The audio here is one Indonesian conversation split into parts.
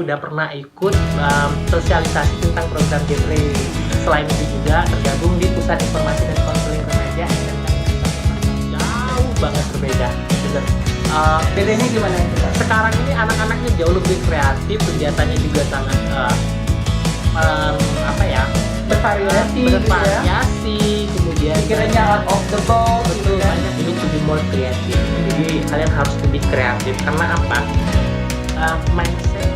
udah pernah ikut sosialisasi tentang program genre. Selain itu juga tergabung di Pusat Informasi dan Konseling Remaja SMK jauh banget berbeda. Bener. Bedanya gimana itu, Kak? Sekarang ini anak-anaknya jauh lebih kreatif, kegiatannya juga sangat Bervariasi, bervariasi, kemudian pikirannya out of the box, betul, banyak ini to be more kreatif. Jadi kalian harus lebih kreatif karena apa? Mindset.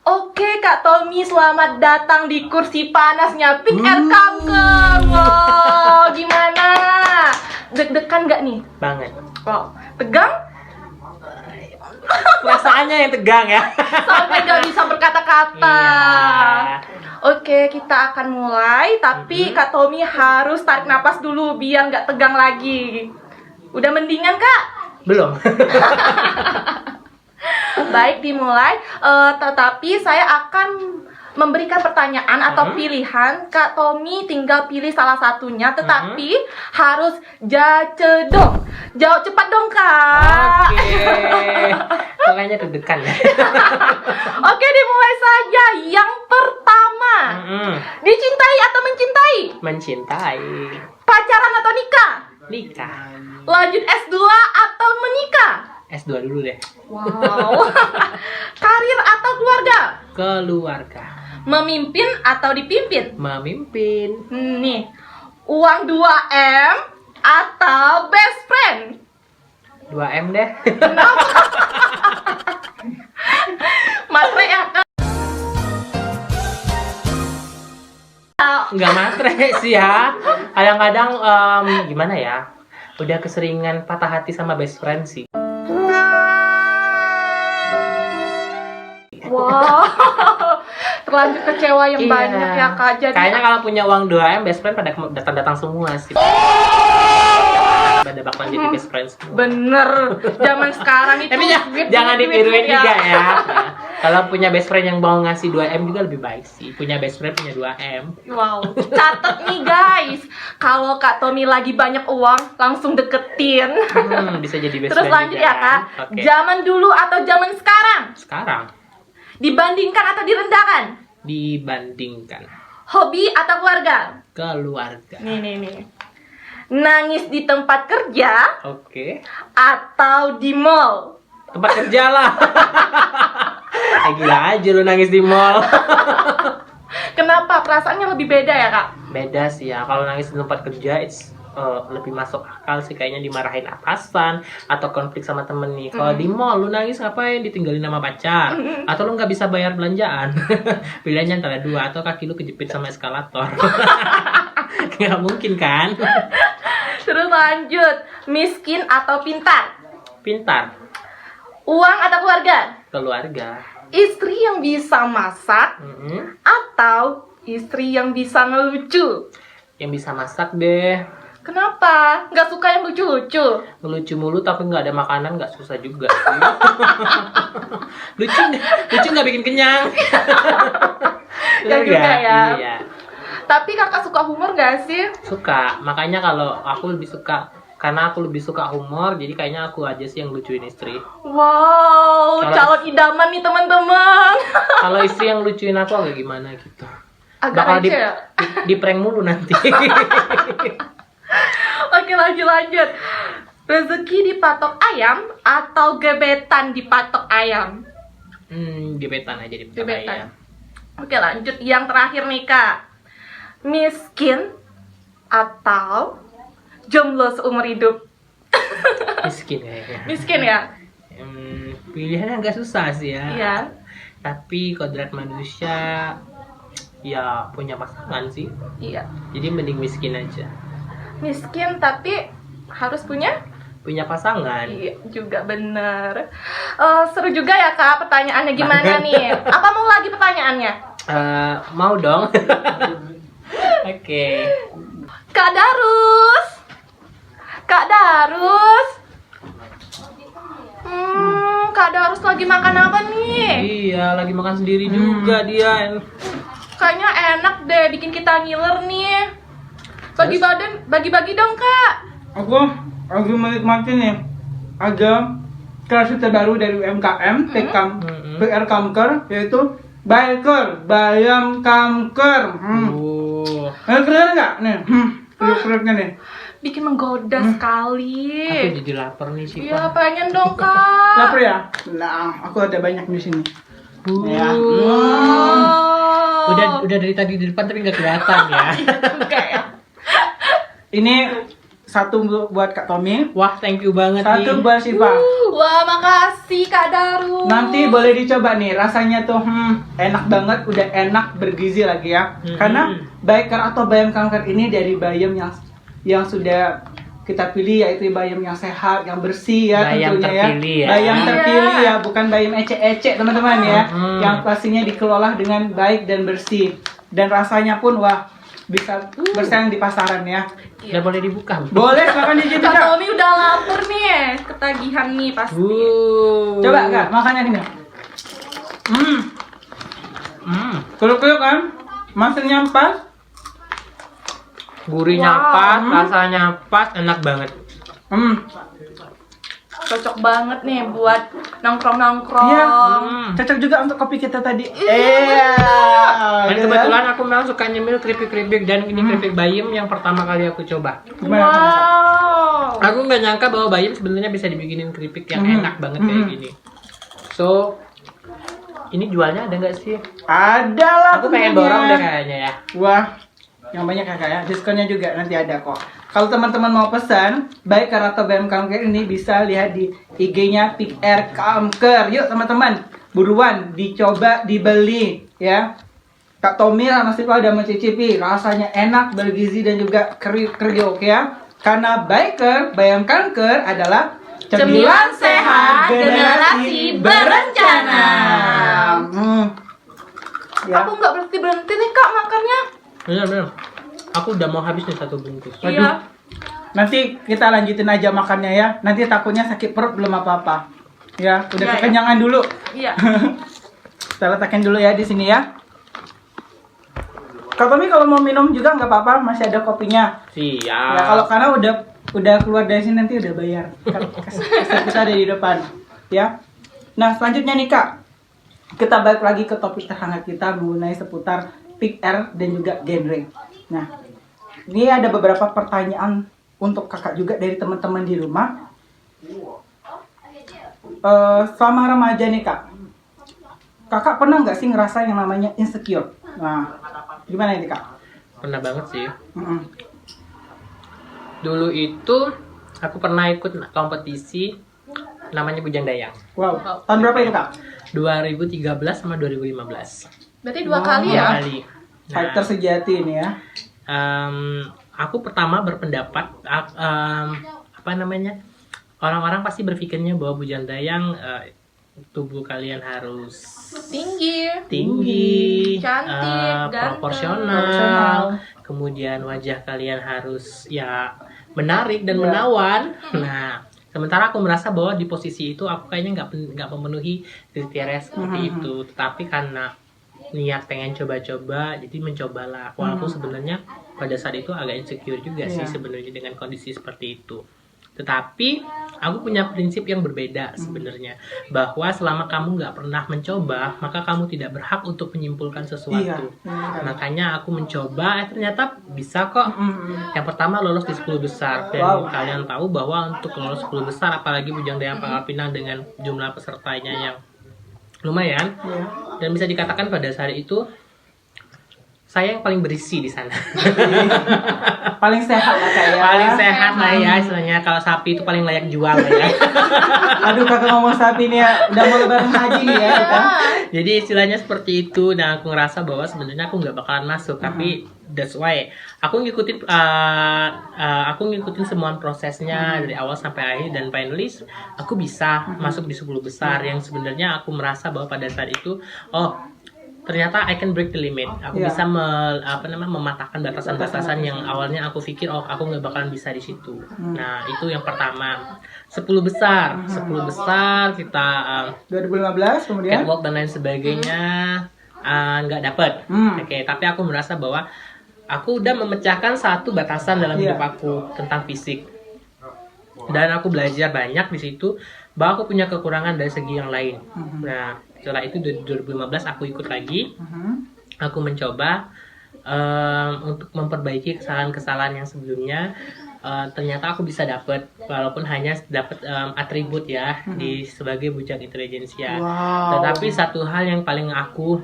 Oke Kak Tommy, selamat datang di kursi panasnya Pink Air Kamkeng. Wow, gimana? Deg-degan gak nih? Banget. Wow, tegang? Perasaannya yang tegang ya. Sampai gak bisa berkata-kata. Iya. Oke, kita akan mulai. Tapi Kak Tommy harus tarik napas dulu biar gak tegang lagi. Udah mendingan Kak? Belum. Baik, dimulai. Tetapi saya akan memberikan pertanyaan atau pilihan. Kak Tommy tinggal pilih salah satunya. Tetapi harus jacedong. Jawab cepat dong Kak. Oke. Kayaknya deg-degan ya. Oke, dimulai saja. Yang pertama, dicintai atau mencintai? Mencintai. Pacaran atau nikah? Nikah. Lanjut S2 atau menikah? S2 dulu deh. Wow. Karir atau keluarga? Keluarga. Memimpin atau dipimpin? Memimpin. Nih, uang 2M atau best friend? 2M deh. Kenapa? Matre ya Kak? Nggak matre sih ya. Kadang-kadang gimana ya? Udah keseringan patah hati sama best friend sih. Wow. Terlanjur kecewa yang Iya. banyak ya Kak. Jadi Kayaknya kalau punya uang 2M, best friend pada datang-datang semua sih. Pada bakalan jadi best friend semua. bener, zaman sekarang itu Tapi jangan ditiruin juga ya. Nah, kalau punya best friend yang mau ngasih 2M juga lebih baik sih. Punya best friend punya 2M. Wow, catat nih guys. Kalau Kak Tommy lagi banyak uang, langsung deketin. Bisa jadi best Terus friend lanjut juga ya Kak. kan? Oke. Zaman dulu atau zaman sekarang? Sekarang Dibandingkan atau direndahkan? dibandingkan Hobi atau keluarga? keluarga. Nih. Nangis di tempat kerja Oke. atau di mall? Tempat kerja lah. Gila aja lu nangis di mall. Kenapa? Perasaannya lebih beda ya Kak? Beda sih ya. Kalau nangis di tempat kerja lebih masuk akal sih, kayaknya dimarahin atasan atau konflik sama temen nih. Kalau di mall lu nangis ngapain? Ditinggalin sama pacar atau lu nggak bisa bayar belanjaan. Pilihannya antara dua, atau kaki lu kejepit sama eskalator. Nggak mungkin kan? Terus lanjut, miskin atau pintar? Pintar. Uang atau keluarga? Keluarga. Istri yang bisa masak atau istri yang bisa ngelucu? Yang bisa masak deh. Kenapa? Nggak suka yang lucu-lucu? Ngelucu mulu tapi nggak ada makanan, nggak susah juga sih. lucu nggak bikin kenyang. Ya Bener juga nggak? ya. Iya. Tapi kakak suka humor nggak sih? Suka, makanya kalau aku lebih suka, karena aku lebih suka humor, jadi kayaknya aku aja sih yang lucuin istri. Wow, calon idaman nih teman-teman. Kalau istri yang lucuin aku agak gimana gitu. Agak Bakal receh ya? di prank mulu nanti. Oke, lanjut. Rezeki dipatok ayam atau gebetan dipatok ayam? Gebetan aja di Gebetan. Oke, lanjut. Yang terakhir nih Kak. Miskin atau jomblo seumur hidup? Miskin kayaknya. Miskin ya? Pilihannya agak susah sih ya. Iya. Tapi kodrat manusia ya punya pasangan sih. Iya. Jadi mending miskin aja. Miskin tapi harus punya? Punya pasangan. Iya, juga bener. Seru juga ya Kak pertanyaannya, gimana Banget. nih? Apa mau lagi pertanyaannya? Mau dong. Oke. Kak Darus. Kak Darus lagi makan apa nih? Iya, lagi makan sendiri juga dia. Kayaknya enak deh, bikin kita ngiler nih. Bagi-bagi dong Kak. Aku lagi menikmati nih. Ada kreasi terbaru dari UMKM, Tekam PR Kamker, yaitu Biker Bayam Kamker. Keren nggak nih? Kriuk-kriuknya nih. Bikin menggoda sekali. Aku jadi lapar nih sih. Iya, pengen dong, Kak. Lapar ya? Nah, aku ada banyak di sini. Ya. Udah dari tadi di depan tapi nggak kelihatan ya. Enggak ya. Ini satu buat Kak Tommy, Wah, thank you banget satu nih. buat Siva. Wah, makasih Kak Daru. Nanti boleh dicoba nih, rasanya tuh enak banget, udah enak bergizi lagi ya. Karena Biker atau bayam kanker ini dari bayam yang sudah kita pilih, yaitu bayam yang sehat, yang bersih ya, Bayam tentunya terpilih ya. Bayam Iya. terpilih ya, bukan bayam ecek-ecek teman-teman ya. Yang pastinya dikelola dengan baik dan bersih. Dan rasanya pun wah, bisa bersaing di pasaran ya. Udah boleh dibuka. Boleh, silakan dicicip Kak Kak. Tommy udah lapar nih, ketagihan nih pasti. Coba Kak, makannya gini. Keluk-keluk kan? Masanya pas. Gurihnya Wow. pas, rasanya pas, enak banget. Cocok banget nih buat nongkrong-nongkrong. Iya. Cocok juga untuk kopi kita tadi. Dan gitu kebetulan aku memang suka nyemil keripik-keripik dan ini keripik bayam yang pertama kali aku coba. Gimana? Wow. Aku nggak nyangka bahwa bayam sebenarnya bisa dibikinin keripik yang enak banget kayak gini. So, ini jualnya ada nggak sih? Ada lah. Aku pengen tentunya. borong deh kayaknya ya. Wah, yang banyak ya Kak ya. Diskonnya juga nanti ada kok. Kalau teman-teman mau pesan, baik atau bayam Kamker ini bisa lihat di IG-nya PR Kamker. Yuk teman-teman, buruan dicoba, dibeli ya. Kak Tommy sama Siva udah mencicipi, rasanya enak, bergizi dan juga kriuk ya. Karena Biker Bayam Kanker adalah Cemilan sehat, generasi berencana. Ya. Aku nggak berhenti nih Kak makannya. Bener. Aku udah mau habis nih satu bungkus. Waduh. Iya. Nanti kita lanjutin aja makannya ya. Nanti takutnya sakit perut belum apa-apa. Ya, udah Ya, kekenyangan dulu. Iya. Kita letakin dulu ya di sini ya. Kak Tommy kalau mau minum juga nggak apa-apa, masih ada kopinya. Siap. Ya kalau karena udah keluar dari sini nanti udah bayar. Kasih kita ada di depan, ya. Nah selanjutnya nih Kak, kita balik lagi ke topik terhangat kita mengenai seputar PR dan juga genre. Nah, ini ada beberapa pertanyaan untuk Kakak juga dari teman-teman di rumah. Selama remaja nih Kak, Kakak pernah nggak sih ngerasa yang namanya insecure? Nah, gimana ini Kak? Pernah banget sih. Mm-mm. Dulu itu aku pernah ikut kompetisi namanya Bujang Dayang. Wow, tahun berapa itu Kak? 2013 sama 2015. Berarti dua kali ya? Dua kali. Nah, Fighter sejati ini ya. aku pertama berpendapat apa namanya, orang-orang pasti berpikirnya bahwa Bujang Dayang tubuh kalian harus tinggi, cantik, ganteng. proporsional, kemudian wajah kalian harus ya menarik dan menawan. Nah, sementara aku merasa bahwa di posisi itu aku kayaknya nggak memenuhi kriteria seperti itu. Tetapi karena niat pengen coba-coba, jadi mencobalah. Walaupun sebenarnya pada saat itu agak insecure juga sih sebenarnya dengan kondisi seperti itu. Tetapi aku punya prinsip yang berbeda sebenarnya, bahwa selama kamu nggak pernah mencoba, maka kamu tidak berhak untuk menyimpulkan sesuatu. Makanya aku mencoba, ternyata bisa kok. Yang pertama lolos di 10 besar, dan kalian tahu bahwa untuk lolos 10 besar, apalagi Bujang Dayang Pangkal Pinang dengan jumlah pesertanya yang lumayan, dan bisa dikatakan pada saat itu saya yang paling berisi di sana. Paling sehat lah Kak ya. Paling sehat lah ya istilahnya. Kalau sapi itu paling layak jual lah ya. Aduh Kakak ngomong sapi nih ya, udah mau lebaran haji nih ya. Jadi istilahnya seperti itu. Dan aku ngerasa bahwa sebenarnya aku nggak bakalan masuk. Tapi that's why aku ngikutin semua prosesnya dari awal sampai akhir, dan finally aku bisa masuk di 10 besar yang sebenarnya aku merasa bahwa pada saat itu ternyata I can break the limit. Aku bisa mematahkan batasan-batasan yang awalnya aku pikir aku nggak bakalan bisa di situ. Nah, itu yang pertama. 10 besar kita 2015 kemudian catwalk dan lain sebagainya nggak dapet. Oke, tapi aku merasa bahwa aku udah memecahkan satu batasan dalam hidup aku tentang fisik. Dan aku belajar banyak di situ bahwa aku punya kekurangan dari segi yang lain. Nah, Setelah itu 2015 aku ikut lagi, Mhm. aku mencoba untuk memperbaiki kesalahan-kesalahan yang sebelumnya. Ternyata aku bisa dapat, walaupun hanya dapat atribut ya di sebagai bujang intelijensia. Wow. Tetapi satu hal yang paling aku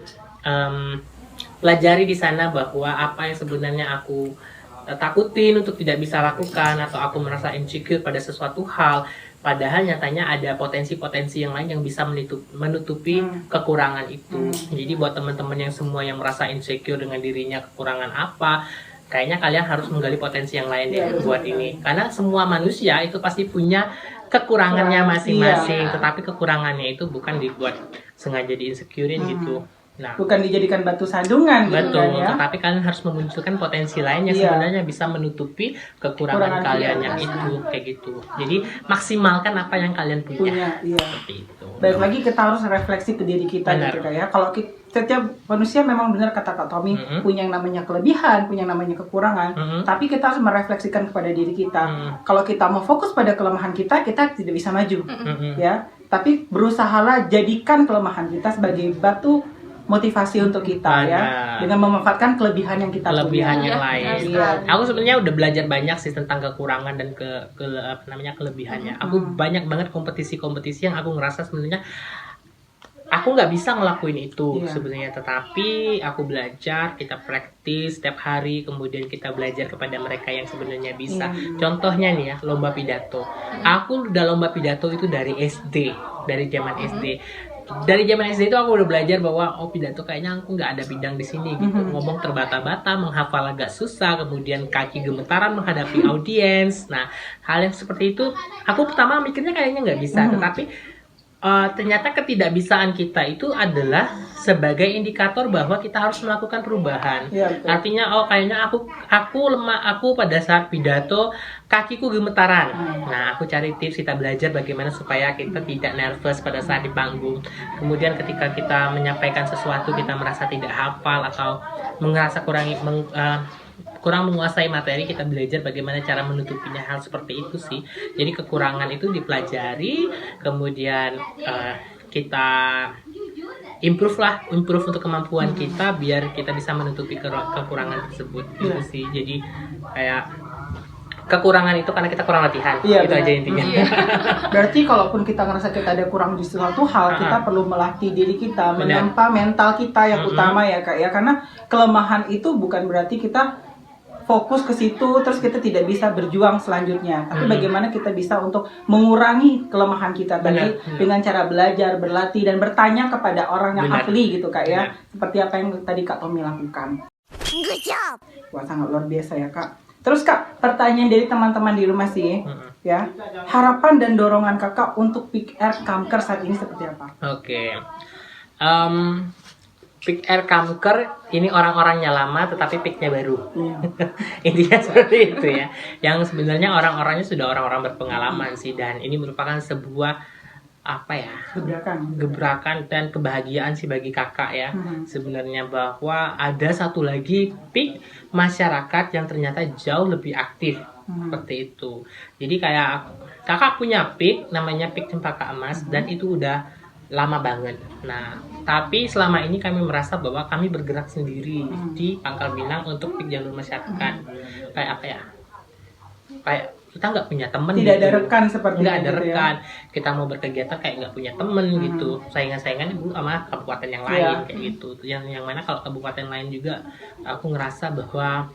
pelajari di sana, bahwa apa yang sebenarnya aku takutin untuk tidak bisa lakukan, atau aku merasa insecure pada sesuatu hal, padahal nyatanya ada potensi-potensi yang lain yang bisa menutupi kekurangan itu. Jadi buat teman-teman yang semua yang merasa insecure dengan dirinya kekurangan apa, kayaknya kalian harus menggali potensi yang lain deh buat ini. Karena semua manusia itu pasti punya kekurangannya masing-masing, tetapi kekurangannya itu bukan dibuat sengaja di-insecurein gitu. Nah, Bukan dijadikan batu sandungan gitu betul, kan ya. tetapi kalian harus memunculkan potensi lain yang Iya. sebenarnya bisa menutupi kekurangan Kekurangan kalian kita. yang itu, kayak gitu. Jadi maksimalkan apa yang kalian punya. Iya. Seperti itu. Baik lagi kita harus refleksi ke diri kita Benar. gitu kan ya. Kalau setiap manusia memang benar kata Kak Tommy punya yang namanya kelebihan, punya yang namanya kekurangan, tapi kita harus merefleksikan kepada diri kita. Kalau kita mau fokus pada kelemahan kita tidak bisa maju. Ya. Tapi berusahalah jadikan kelemahan kita sebagai batu motivasi untuk kita ya, Benar. dengan memanfaatkan kelebihan yang kita Kelebihan punya. yang Iya, lain. benar Iya. Aku sebenarnya udah belajar banyak sih tentang kekurangan dan kelebihannya. Aku banyak banget kompetisi-kompetisi yang aku ngerasa sebenarnya aku nggak bisa ngelakuin itu Iya. sebenarnya, tetapi aku belajar, kita praktis setiap hari, kemudian kita belajar kepada mereka yang sebenarnya bisa. Contohnya nih ya, lomba pidato. Aku udah lomba pidato itu dari SD, dari zaman SD. Dari zaman SD itu aku udah belajar bahwa pidato kayaknya aku nggak ada bidang di sini gitu. Ngomong terbata-bata, menghafal agak susah, kemudian kaki gemetaran menghadapi audiens. Nah, hal yang seperti itu aku pertama mikirnya kayaknya nggak bisa, tetapi ternyata ketidakbisaan kita itu adalah sebagai indikator bahwa kita harus melakukan perubahan. Iya, betul. Artinya kayaknya aku lemah, aku pada saat pidato kakiku gemetaran. Nah, aku cari tips, kita belajar bagaimana supaya kita tidak nervous pada saat di panggung. Kemudian ketika kita menyampaikan sesuatu kita merasa tidak hafal atau merasa kurang menguasai materi, kita belajar bagaimana cara menutupinya, hal seperti itu sih. Jadi kekurangan itu dipelajari, kemudian kita improve untuk kemampuan kita biar kita bisa menutupi kekurangan tersebut. Gitu sih. Jadi kayak kekurangan itu karena kita kurang latihan. Iya, Itu benar. aja intinya. Berarti kalaupun kita ngerasa kita ada kurang di suatu hal, kita perlu melatih diri kita, Benar. menempa mental kita yang utama ya Kak ya. Karena kelemahan itu bukan berarti kita fokus ke situ terus kita tidak bisa berjuang selanjutnya. Tapi bagaimana kita bisa untuk mengurangi kelemahan kita tadi Benar. dengan cara belajar, berlatih dan bertanya kepada orang yang Benar. ahli gitu Kak ya. Benar. Seperti apa yang tadi Kak Tommy lakukan. Wah, sangat luar biasa ya Kak. Terus Kak, pertanyaan dari teman-teman di rumah sih, ya, harapan dan dorongan Kakak untuk Pick Air Kamker saat ini seperti apa? Oke. Pick Air Kamker ini orang-orangnya lama tetapi picknya baru. Intinya seperti itu ya. Yang sebenarnya orang-orangnya sudah orang-orang berpengalaman sih, dan ini merupakan sebuah gebrakan dan kebahagiaan sih bagi kakak ya. Sebenarnya bahwa ada satu lagi pick masyarakat yang ternyata jauh lebih aktif. Seperti itu. Jadi kayak kakak punya pick namanya pick Cempaka Emas, dan itu udah lama banget. Nah, tapi selama ini kami merasa bahwa kami bergerak sendiri di Pangkal Pinang untuk pick jalur masyarakat. Kayak apa ya? Kayak kita nggak punya temen. Tidak gitu. ada rekan seperti Nggak itu ada ya. rekan. Kita mau berkegiatan kayak nggak punya temen gitu. Saingan-saingannya dulu sama kabupaten yang lain kayak gitu. Yang mana kalau kabupaten lain juga aku ngerasa bahwa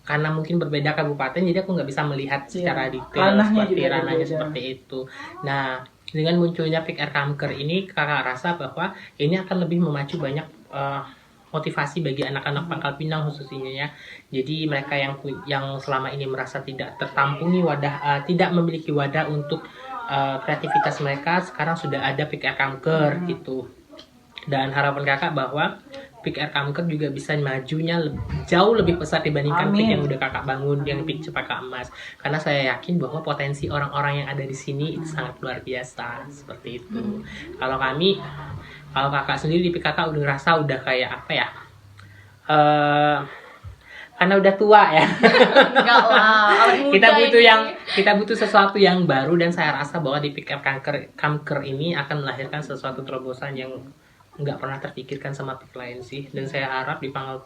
karena mungkin berbeda kabupaten, jadi aku nggak bisa melihat secara detail Ranahnya seperti juga ranahnya berbeda. seperti itu. Nah, dengan munculnya Pick Air Kamker ini, kakak rasa bahwa ini akan lebih memacu banyak motivasi bagi anak-anak Pangkal Pinang khususnya ya. Jadi mereka yang selama ini merasa tidak tertampungi tidak memiliki wadah untuk kreativitas mereka, sekarang sudah ada Pick Air Kamker gitu. Dan harapan kakak bahwa Pick Air Kamker juga bisa majunya jauh lebih besar dibandingkan Pick yang udah kakak bangun, yang Pick Cempaka Emas. Karena saya yakin bahwa potensi orang-orang yang ada di sini itu sangat luar biasa, seperti itu. Kalau kakak sendiri di Pick kakak udah ngerasa udah kayak apa ya? karena udah tua ya. Enggak lah, awet muda Kita butuh sesuatu yang baru, dan saya rasa bahwa di Pick Up Kamker ini akan melahirkan sesuatu terobosan yang nggak pernah terpikirkan sama Pick lain sih. Dan saya harap di Pangkal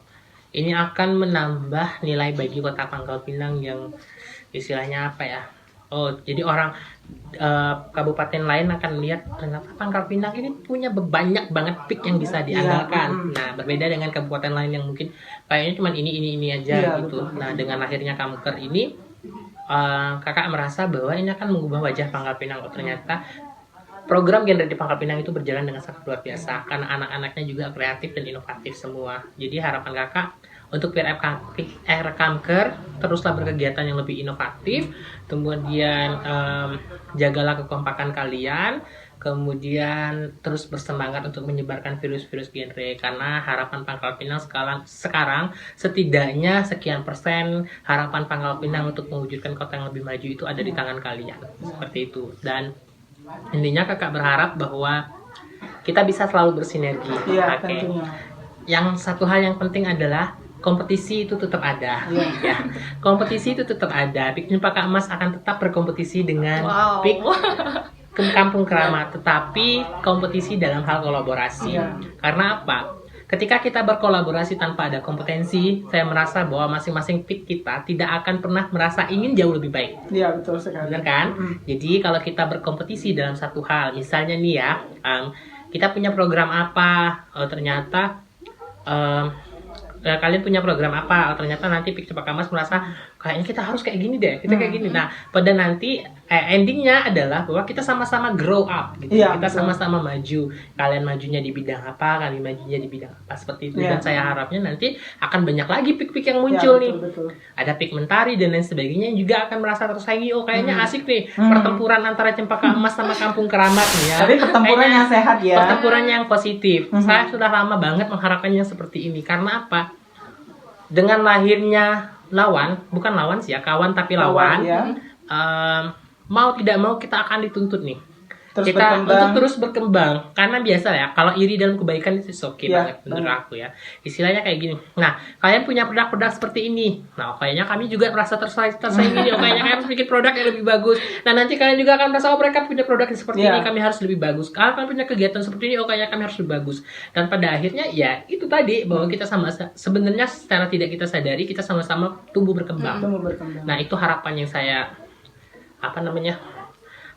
ini akan menambah nilai bagi kota Pangkal Pinang yang istilahnya apa ya? Oh, jadi orang kabupaten lain akan lihat ternyata Pangkal Pinang ini punya banyak banget pick yang bisa diandalkan. Nah, berbeda dengan kabupaten lain yang mungkin kayaknya cuma ini aja gitu. Betul. Nah, dengan lahirnya Kamker ini, kakak merasa bahwa ini akan mengubah wajah Pangkal Pinang. Oh, ternyata program genre di Pangkal Pinang itu berjalan dengan sangat luar biasa karena anak-anaknya juga kreatif dan inovatif semua. Jadi harapan kakak untuk PR Kamker teruslah berkegiatan yang lebih inovatif, kemudian jagalah kekompakan kalian, kemudian terus bersemangat untuk menyebarkan virus-virus genre, karena harapan Pangkal Pinang sekarang setidaknya sekian persen harapan Pangkal Pinang untuk mewujudkan kota yang lebih maju itu ada di tangan kalian, seperti itu. Dan intinya kakak berharap bahwa kita bisa selalu bersinergi. Iya, Oke. tentunya. Yang satu hal yang penting adalah kompetisi itu tetap ada. Ya. Kompetisi itu tetap ada. Pick Cempaka Emas akan tetap berkompetisi dengan Wow. Pick Kampung Keramat, tetapi kompetisi dalam hal kolaborasi. Iya. Karena apa? Ketika kita berkolaborasi tanpa ada kompetensi, saya merasa bahwa masing-masing pick kita tidak akan pernah merasa ingin jauh lebih baik. Iya, betul sekali. Benar kan? Jadi kalau kita berkompetisi dalam satu hal, misalnya nih ya, kita punya program apa, ternyata kalian punya program apa, ternyata nanti Pick Cempaka Emas merasa kayaknya kita harus kayak gini deh, kita kayak gini. Nah, pada nanti endingnya adalah bahwa kita sama-sama grow up gitu. Iya, Kita betul. sama-sama maju. Kalian majunya di bidang apa, kalian majunya di bidang apa, seperti itu. Iya. Dan saya harapnya nanti akan banyak lagi pick-pick yang muncul nih. Betul. Ada pick mentari dan lain sebagainya yang juga akan merasa tersaingi. Oh, kayaknya asik nih pertempuran antara Cempaka Emas sama Kampung Keramat nih ya. Tapi pertempuran Kayaknya yang sehat ya. Pertempuran yang positif. Saya sudah lama banget mengharapkannya seperti ini. Karena apa? Dengan lahirnya lawan, bukan lawan sih ya, kawan tapi lawan. ya. Mau tidak mau kita akan dituntut nih. Terus Kita berkembang. untuk terus berkembang, karena biasa ya, kalau iri dalam kebaikan itu oke Iya, banget menurut aku ya. Istilahnya kayak gini. Nah, kalian punya produk-produk seperti ini. Nah, kayaknya kami juga merasa tersaingi nih. Oh, kayaknya kami harus bikin produk yang lebih bagus. Nah, nanti kalian juga akan merasa, oh, mereka punya produk yang seperti Iya. ini, kami harus lebih bagus. Kalau kalian punya kegiatan seperti ini, oh, kayaknya kami harus lebih bagus. Dan pada akhirnya ya itu tadi, bahwa kita sebenarnya secara tidak kita sadari kita sama-sama tumbuh berkembang. Tumbuh berkembang. Nah, itu harapan yang saya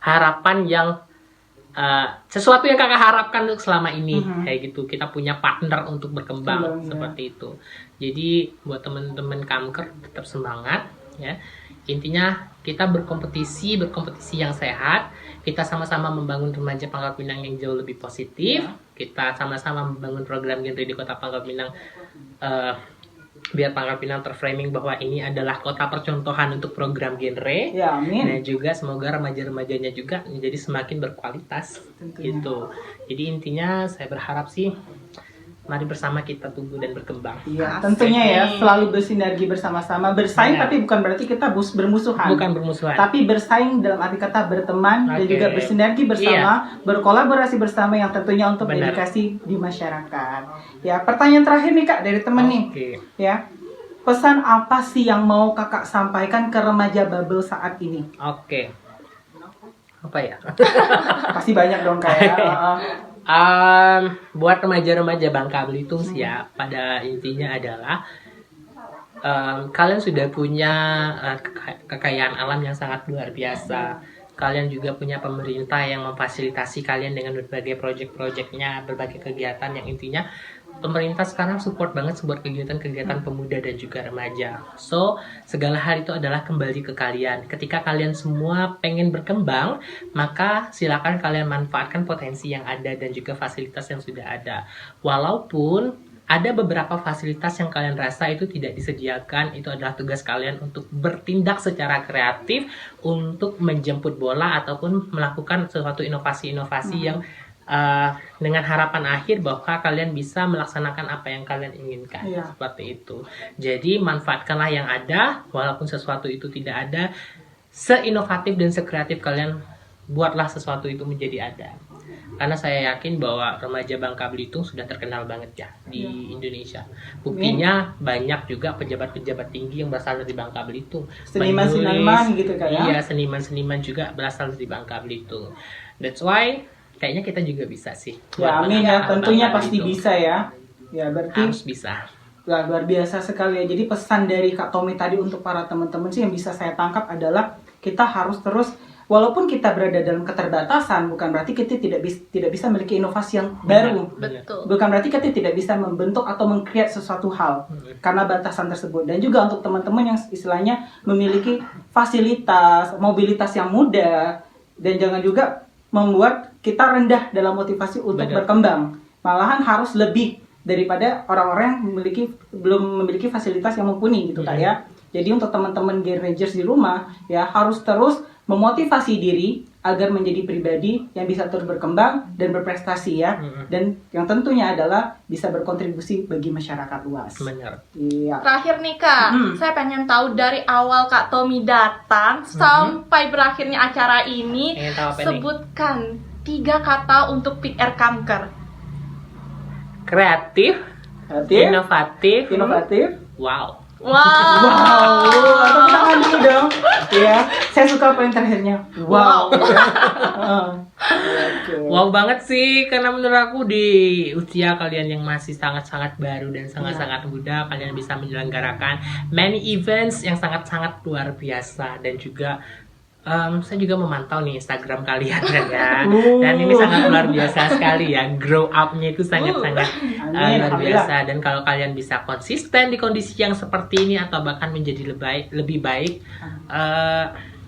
harapan yang sesuatu yang kakak harapkan untuk selama ini, kayak gitu. Kita punya partner untuk berkembang, Berkembang, ya. seperti itu. Jadi buat teman-teman Kamker tetap semangat ya. Intinya kita berkompetisi yang sehat. Kita sama-sama membangun remaja Pangkal Pinang yang jauh lebih positif. Kita sama-sama membangun program genre di Kota Pangkal Pinang, biar Pangkal Pinang terframing bahwa ini adalah kota percontohan untuk program genre. Ya, amin. Dan juga semoga remaja-remajanya juga menjadi semakin berkualitas. Tentunya. Gitu. Jadi intinya saya berharap sih, mari bersama kita tumbuh dan berkembang. Iya, Asik tentunya ya, nih. selalu bersinergi bersama-sama. Bersaing Iya. tapi bukan berarti kita bermusuhan. Bukan bermusuhan. Tapi bersaing dalam arti kata berteman dan Oke. juga bersinergi bersama, berkolaborasi bersama yang tentunya untuk Benar. edukasi di masyarakat. Ya, pertanyaan terakhir nih Kak dari temen nih. Oke. Ya. Pesan apa sih yang mau Kakak sampaikan ke remaja Babel saat ini? Oke. Apa ya? Pasti banyak dong Kak ya. Buat remaja-remaja Bangka Belitung sih ya, pada intinya adalah kalian sudah punya kekayaan alam yang sangat luar biasa. Kalian juga punya pemerintah yang memfasilitasi kalian dengan berbagai proyek-proyeknya, berbagai kegiatan yang intinya pemerintah sekarang support banget buat kegiatan-kegiatan pemuda dan juga remaja. So, segala hal itu adalah kembali ke kalian. Ketika kalian semua pengen berkembang, maka silakan kalian manfaatkan potensi yang ada dan juga fasilitas yang sudah ada. Walaupun ada beberapa fasilitas yang kalian rasa itu tidak disediakan, itu adalah tugas kalian untuk bertindak secara kreatif untuk menjemput bola ataupun melakukan sesuatu inovasi-inovasi yang dengan harapan akhir bahwa kalian bisa melaksanakan apa yang kalian inginkan. Iya. Seperti itu. Jadi manfaatkanlah yang ada, walaupun sesuatu itu tidak ada, seinovatif dan sekreatif kalian buatlah sesuatu itu menjadi ada. karena saya yakin bahwa remaja Bangka Belitung sudah terkenal banget ya di Indonesia. Buktinya banyak juga pejabat-pejabat tinggi yang berasal dari Bangka Belitung. Seniman-seniman gitu kan ya. Iya, seniman-seniman juga berasal dari Bangka Belitung. That's why kayaknya kita juga bisa sih. Ya, amin ya, tentunya pasti bisa ya. Ya, berarti harus bisa. Wah, luar biasa sekali ya. Jadi pesan dari Kak Tommy tadi untuk para teman-teman sih yang bisa saya tangkap adalah kita harus terus, walaupun kita berada dalam keterbatasan, bukan berarti kita tidak bisa memiliki inovasi yang baru. Betul. Bukan berarti kita tidak bisa membentuk atau meng-create sesuatu hal karena batasan tersebut. Dan juga untuk teman-teman yang istilahnya memiliki fasilitas, mobilitas yang mudah, dan jangan juga membuat kita rendah dalam motivasi untuk berkembang. Malahan harus lebih daripada orang-orang yang belum memiliki fasilitas yang mumpuni gitu Kak ya. Jadi untuk teman-teman Gen Rangers di rumah ya harus terus memotivasi diri agar menjadi pribadi yang bisa terus berkembang dan berprestasi ya. Dan yang tentunya adalah bisa berkontribusi bagi masyarakat luas. Benar. Iya. Terakhir nih Kak, saya pengen tahu dari awal Kak Tommy datang sampai berakhirnya acara ini, Pengen tahu apa nih? sebutkan 3 kata untuk Pick Air Kamker. Kreatif, inovatif, wow. Wow, tepuk tangan dulu dong. Ya, saya suka apa yang terakhirnya. Wow. Wow banget sih, karena menurut aku di usia kalian yang masih sangat-sangat baru dan sangat-sangat muda, kalian bisa menyelenggarakan many events yang sangat-sangat luar biasa. Dan juga saya juga memantau nih Instagram kalian kan ya, dan ini sangat luar biasa sekali ya, grow up-nya itu sangat-sangat luar biasa. Dan kalau kalian bisa konsisten di kondisi yang seperti ini atau bahkan menjadi lebih baik,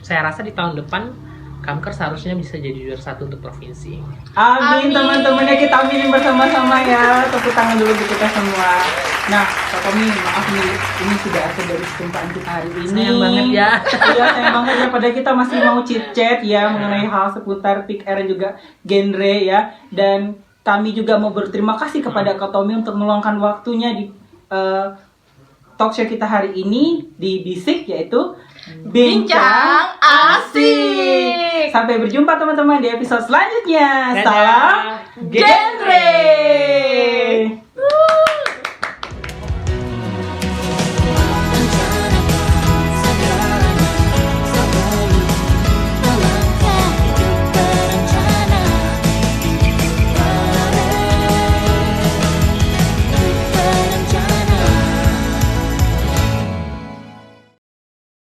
saya rasa di tahun depan Kamker seharusnya bisa jadi juara 1 untuk provinsi. Amin teman-temannya, kita aminin bersama-sama ya. Tepuk tangan dulu untuk kita semua. Nah, Kak Tommy, maaf nih, ini sudah akhir dari perjumpaan kita hari ini. Sayang banget ya. Iya, sayang banget ya. Padahal kita masih mau chit-chat ya mengenai hal seputar Pick Air dan juga genre ya. Dan kami juga mau berterima kasih kepada Kak Tommy untuk meluangkan waktunya di talk show kita hari ini di Bisik, yaitu Bincang Asik. Sampai berjumpa teman-teman di episode selanjutnya. Dadah. Salam genre.